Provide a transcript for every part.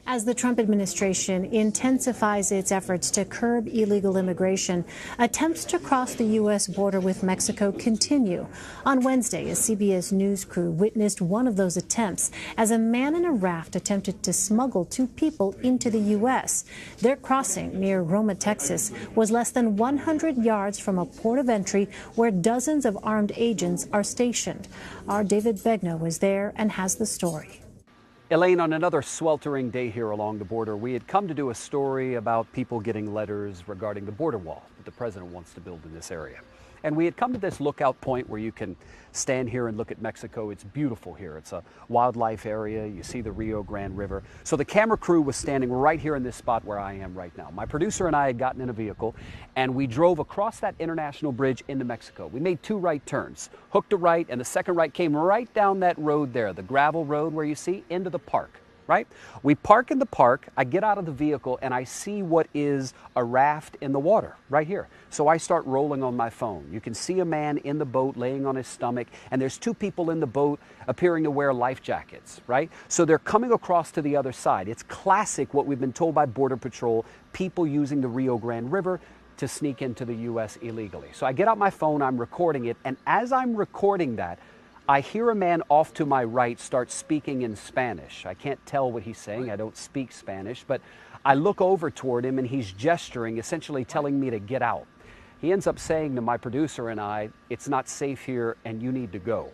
As the Trump administration intensifies its efforts to curb illegal immigration, attempts to cross the U.S. border with Mexico continue. On Wednesday, a CBS News crew witnessed one of those attempts as a man in a raft attempted to smuggle two people into the U.S. Their crossing near Roma, Texas, was less than 100 yards from a port of entry where dozens of armed agents are stationed. Our David Begnaud was there and has the story. Elaine, on another sweltering day here along the border, we had come to do a story about people getting letters regarding the border wall that the president wants to build in this area. And we had come to this lookout point where you can stand here and look at Mexico. It's beautiful here. It's a wildlife area. You see the Rio Grande River. So the camera crew was standing right here in this spot where I am right now. My producer and I had gotten in a vehicle and we drove across that international bridge into Mexico. We made two right turns, hooked a right, and the second right came right down that road there, the gravel road where you see, into the park. Right? We park in the park, I get out of the vehicle, and I see what is a raft in the water right here. So I start rolling on my phone. You can see a man in the boat laying on his stomach, and there's two people in the boat appearing to wear life jackets, right? So they're coming across to the other side. It's classic what we've been told by Border Patrol, people using the Rio Grande River to sneak into the U.S. illegally. So I get out my phone, I'm recording it, and as I'm recording that, I hear a man off to my right start speaking in Spanish. I can't tell what he's saying. I don't speak Spanish, but I look over toward him and he's gesturing, essentially telling me to get out. He ends up saying to my producer and I, "It's not safe here and you need to go."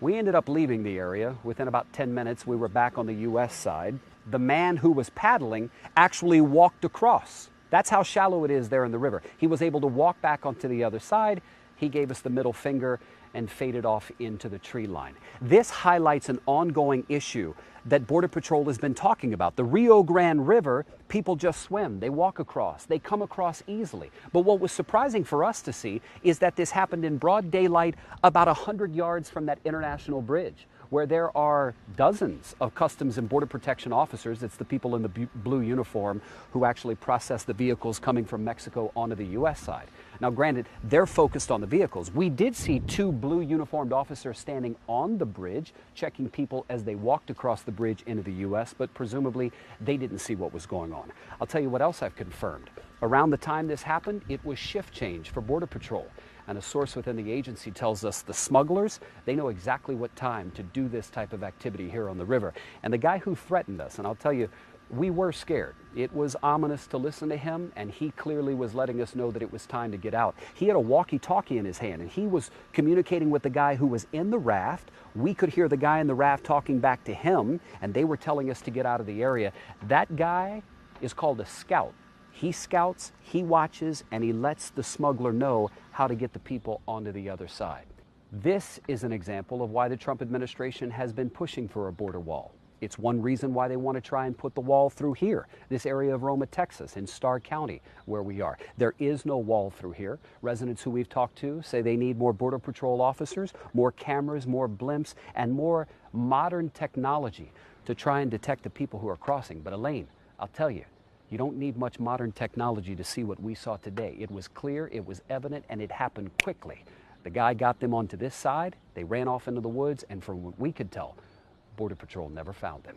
We ended up leaving the area. Within about 10 minutes, we were back on the U.S. side. The man who was paddling actually walked across. That's how shallow it is there in the river. He was able to walk back onto the other side. He gave us the middle finger and faded off into the tree line. This highlights an ongoing issue that Border Patrol has been talking about. The Rio Grande River, people just swim, they walk across, they come across easily. But what was surprising for us to see is that this happened in broad daylight about 100 yards from that international bridge, where there are dozens of Customs and Border Protection officers. It's the people in the blue uniform who actually process the vehicles coming from Mexico onto the U.S. side. Now, granted, they're focused on the vehicles. We did see two blue uniformed officers standing on the bridge, checking people as they walked across the bridge into the U.S., but presumably they didn't see what was going on. I'll tell you what else I've confirmed. Around the time this happened, it was shift change for Border Patrol. And a source within the agency tells us the smugglers, they know exactly what time to do this type of activity here on the river. And the guy who threatened us, and I'll tell you, we were scared. It was ominous to listen to him, and he clearly was letting us know that it was time to get out. He had a walkie-talkie in his hand, and he was communicating with the guy who was in the raft. We could hear the guy in the raft talking back to him, and they were telling us to get out of the area. That guy is called a scout. He scouts, he watches, and he lets the smuggler know how to get the people onto the other side. This is an example of why the Trump administration has been pushing for a border wall. It's one reason why they want to try and put the wall through here, this area of Roma, Texas, in Starr County, where we are. There is no wall through here. Residents who we've talked to say they need more Border Patrol officers, more cameras, more blimps, and more modern technology to try and detect the people who are crossing. But Elaine, I'll tell you, you don't need much modern technology to see what we saw today. It was clear, it was evident, and it happened quickly. The guy got them onto this side, they ran off into the woods, and from what we could tell, Border Patrol never found them.